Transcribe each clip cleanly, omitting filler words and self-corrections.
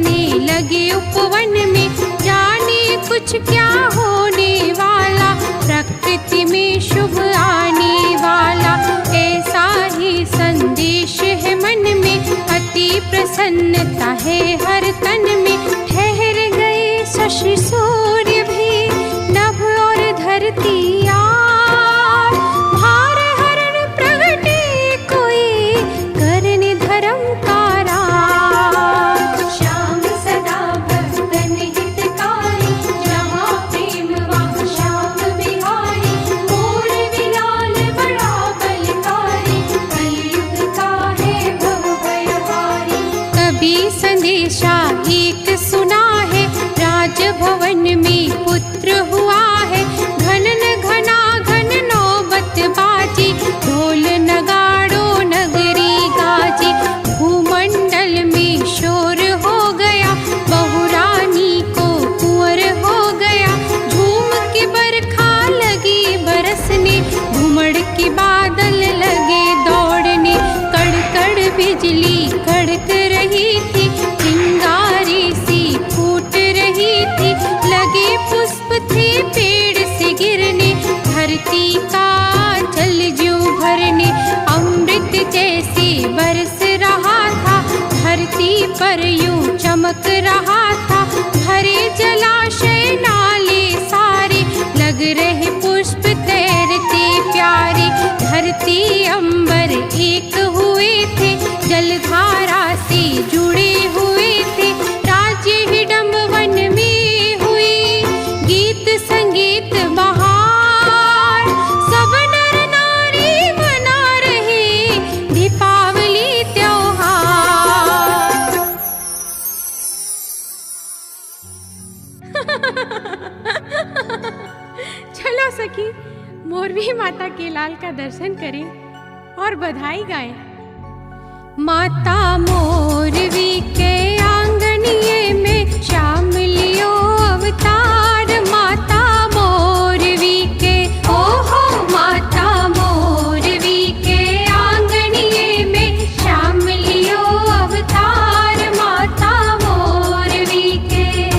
बरसने लगे उपवन में, जाने कुछ क्या होने वाला, प्रकृति में शुभ आने वाला। ऐसा ही संदेश है मन में, अति प्रसन्नता है हर तन में। ठहर गए शशि सूर्य भी, नभ और धरती यार, भार हरण प्रगटे कोई, करने धर्म का राज। श्याम सदा भक्तन हितकारी, जहाँ प्रेम वहाँ श्याम बिहारी। मोर बिलाल बड़ा बलकारी, कलयुग का है भव भयहारी। कभी संदेशा एक सुना है, राजभवन में पुत्र हुआ है। घनन घना घन नौबत बाजी, ढोल नगाड़ो नगरी गाजी। भूमंडल में शोर हो गया, बहुरानी को कुंवर हो गया। झूम के बरखा लगी बरसने, घुमड़ के बादल लगे दौड़ने। कड़कड़ बिजली कड़क रही थी, चिंगारी सी फूट रही थी। लगे पुष्प थे पेड़ से गिरने, धरती का जल ज्यों भरने। अमृत जैसे बरस रहा था, धरती पर यूं चमक रहा था। भरे जलाशय नाले सारे, लग रहे पुष्प तैरते प्यारे। धरती अंबर एक हुए थे, जलधारा से जुड़े हुए थे। राज्य हिडम्ब वन में हुई, गीत संगीत बहार। सब नर नारी मना रहे, दीपावली त्योहार। चलो सखी, मोरवी माता के लाल का दर्शन करें और बधाई गाएं। माता मोरवी के आंगनिये में, श्याम लियो अवतार। माता मोरवी के, ओहो माता मोरवी के आंगनिये में, श्याम लियो अवतार। माता मोरवी के,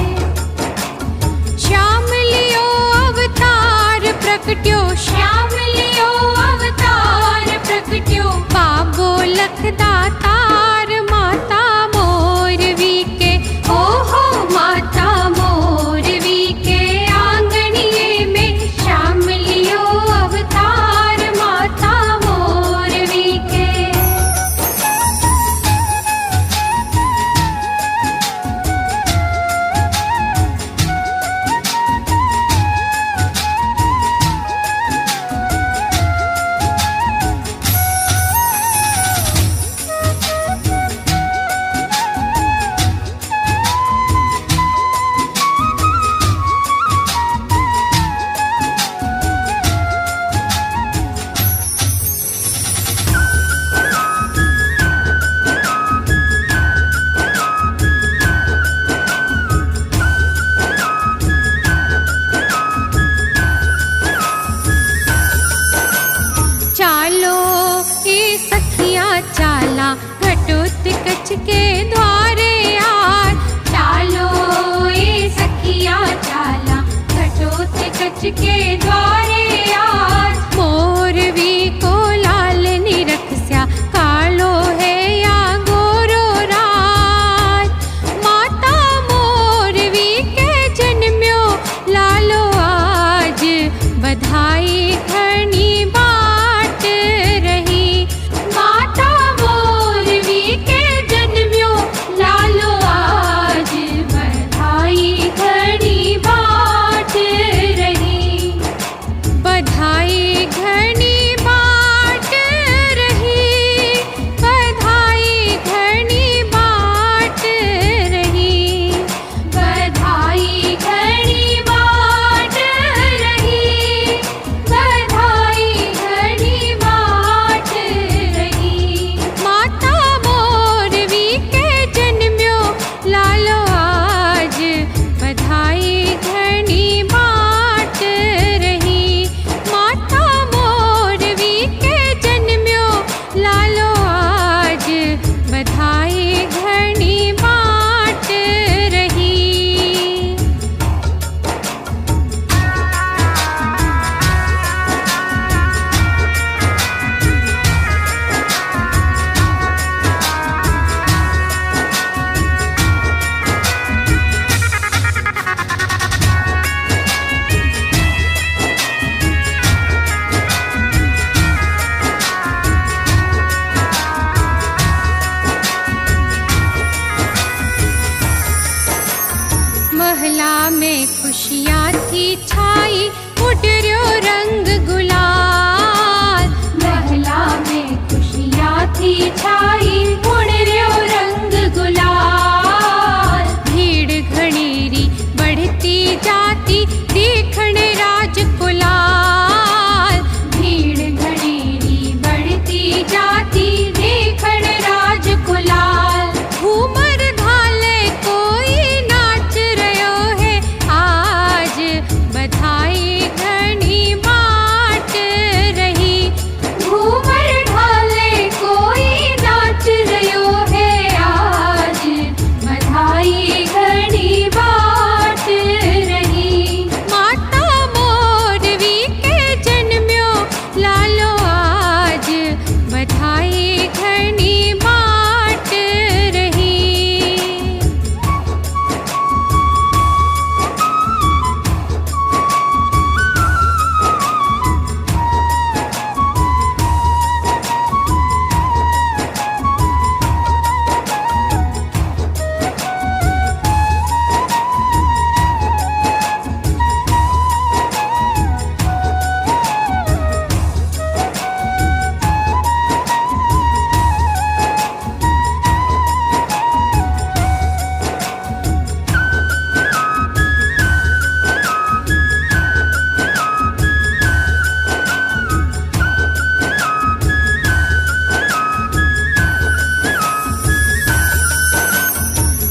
श्याम लियो अवतार प्रकट्यो। श्याम लियो अवतार प्रकट्यो, बाबो लख दातार। माता महला में खुशियाँ थी छाई, उडर्यो रंग गुलाल। महला में खुशियाँ थी छाई, उडर्यो रंग गुलाल। भीड़ घणेरी बढ़ती जाती, देखण राजकुलाल। भीड़ घणेरी बढ़ती जाती, देखण राजकुलाल। घूमर घाले कोई नाच रह्यो है आज, बधाई घणी बाट रही। घूमर घाले कोई नाच रह्यो है आज, बधाई घणी बाट रही। माता मोरवी के जन्म्यो लालो आज, बधाई घणी बाट रही।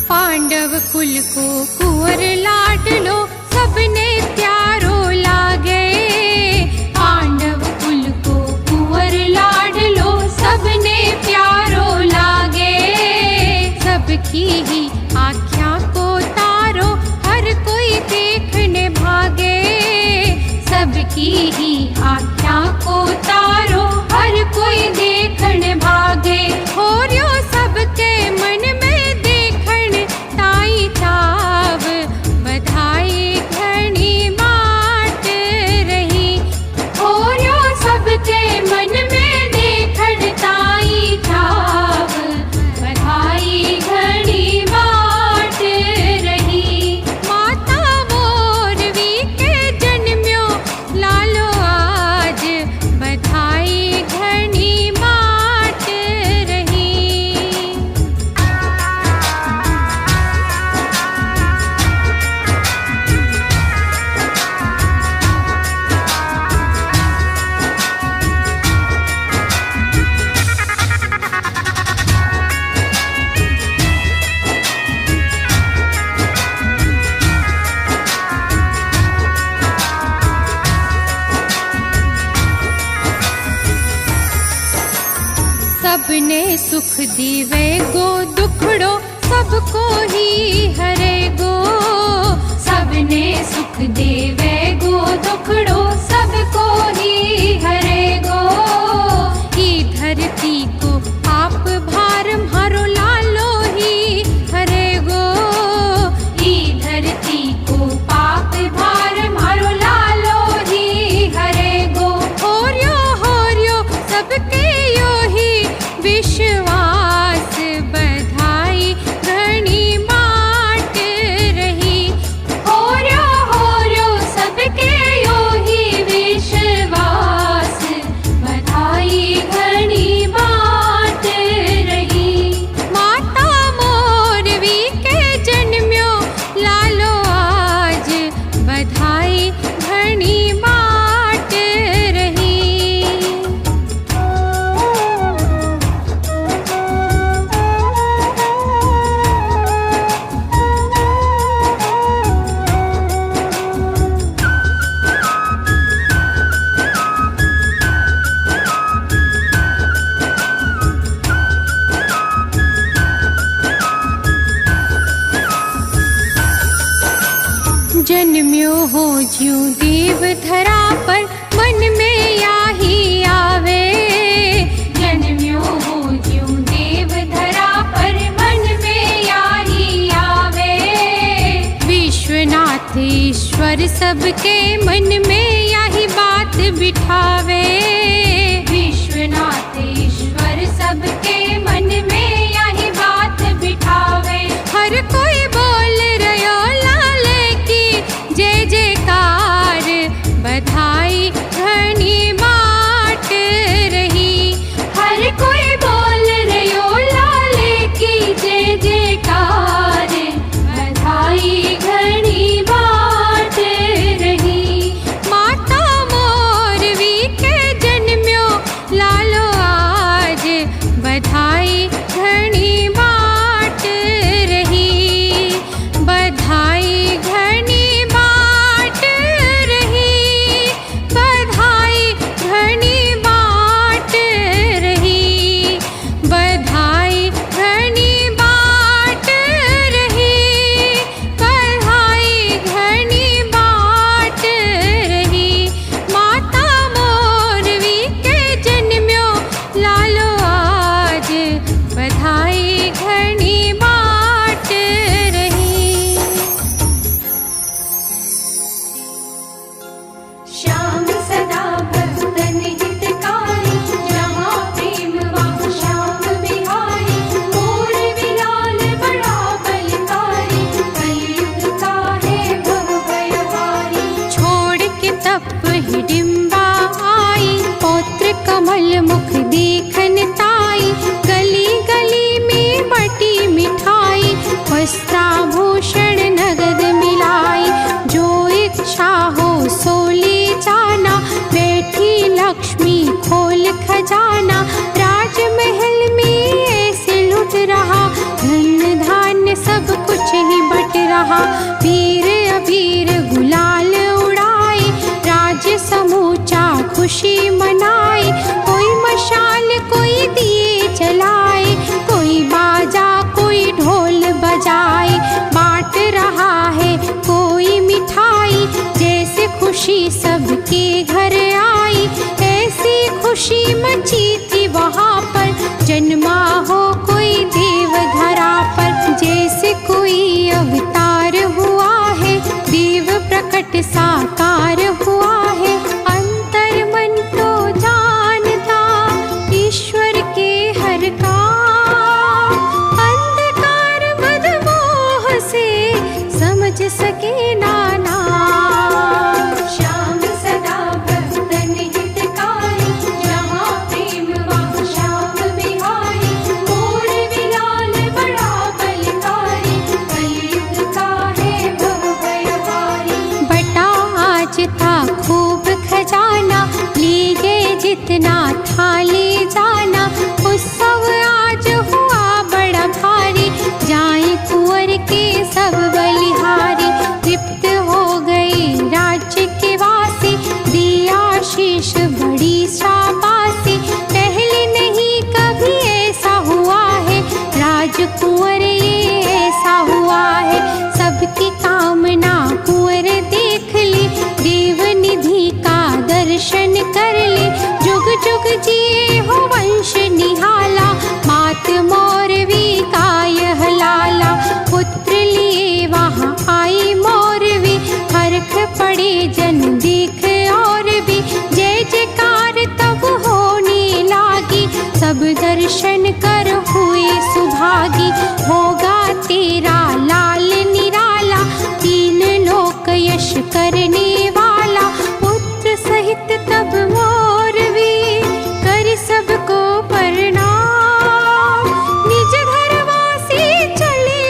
पांडव कुल को कुंवर लाडलो, सबने प्यारो लागे। पांडव कुल को कुंवर लाडलो, सबने प्यारो लागे। सबकी ही आँखों को तारो, हर कोई देखने भागे। सबकी ही आँखों को तारो, हर कोई देखने भागे। होर्यो सबके मन में देखण ताई चाव, बधाई घणी बाट रही। होर्यो सबके मन में देखण ताई चाव, बधाई घणी बाट रही। माता मोरवी के जन्म्यो लालो आज, बधाई घणी बाट रही। सबने सुख दीवे गो, दुखड़ो सबको ही हरे गो। सबने सुख देवे गो, दुखड़ो सबको ही हरे गो। ई धरती को आप भार मारो लालो ही हरे गो। ई धरती को पाप भार मारो लालो ही हरे गो। होर्यो होर्यो सबके यो ही विश्वास, बधाई घणी बाट रही। होर्यो होर्यो सबके यो ही विश्वास, बधाई घणी बाट रही। माता मोरवी के जन्म्यो लालो आज, बधाई घणी बाट रही। जन्म्यो हो ज्यों देव धरा पर, मन में याही आवे। जन्म्यो हो ज्यों देव धरा पर, मन में याही आवे। विश्वनाथ ईश्वर सबके मन में यही बात बिठावे। विश्वनाथ ईश्वर सबके मन में यही बात बिठावे। हर कोई बोल रह्यो लाले रहा। वीर अबीर गुलाल उड़ाए, राज्य समूचा खुशी मनाए। कोई मशाल कोई दिए जलाए, कोई बाजा कोई ढोल बजाए। बांट रहा है कोई मिठाई, जैसे खुशी सबके घर आई। ऐसी खुशी मची थी वहाँ पर, जन्मा हो कोई देव धरा पर। जैसे कोई अवतार हुआ है, देव प्रकट साकार हुआ है। अंतर मन तो जानता ईश्वर के हर का, अंधकार मदमोह से समझ सके नाना। श्याम सदा भक्तन हितकारी, जहाँ प्रेम वहाँ श्याम बिहारी। मोर बिलाल बड़ा बलकारी, कलयुग का है भवभयहारी। बटा आज था खूब खजाना, ले गए जितना था ले जाना। उत्सव आज हुआ बड़ा भारी, जाए कुंवर के सब बलिहारी। तृप्त हो गए राज्य के वासी, दिया शीश बड़ी शाबाशी। पहले नहीं कभी ऐसा हुआ है, राजकुंवर ये ऐसा हुआ है। सबकी कामना कुंवर देख ले, देव निधि का दर्शन कर ले। जुग जुग जिए हो वंश निहाला, मात मोरवी का यह लाला। पुत्र लिए वहाँ आई मोरवी, हरख पड़े जन देख और भी। जय जयकार तब होने लागी, सब दर्शन कर हुए सुभागी। होगा तेरा लाल निराला, तीन लोक यश करने वाला। पुत्र सहित तब मोरवी कर सबको प्रणाम। निज घरवासी चले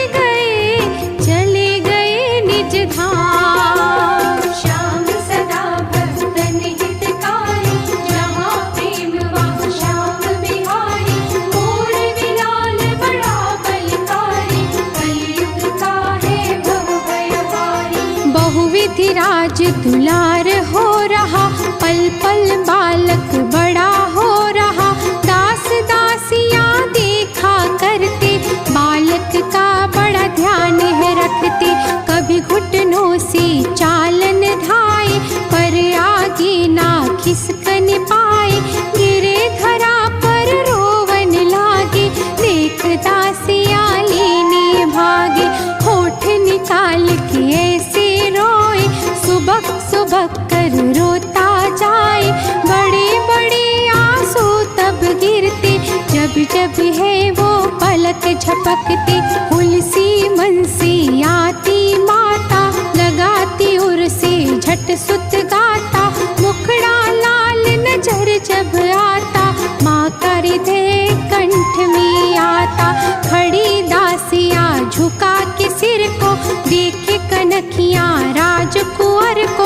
गए निज धाम। श्याम सदा भक्तन हितकारी, जहाँ प्रेम वहाँ श्याम बिहारी। मोर बिलाल बड़ा बलकारी, कलयुग का है भवभयहारी। बहुविधि राज दुलार हो रहा, पल पल बालक बड़ा हो रहा। दास दासियाँ देखा करते, बालक का बड़ा ध्यान है रखते। कभी घुटनों से चालन धाए, पर आगे ना खिसकन पाए। गिरे धरा पर रोवन लागे, देख दासियाँ लेने भागे। होठ निकाल के ऐसे रोए, सुबह सुबह कर रोता जाए। बड़े बड़े आंसू तब गिरते, जब जब है वो पलक झपकते। हुलसी मन से आती माता, लगाती उर से झट सुत गाता। मुखड़ा लाल नजर जब आता, माँ का हृदय कंठ में आता। खड़ी दासियाँ झुका के सिर को, देखे कनखियाँ राजकुंवर को।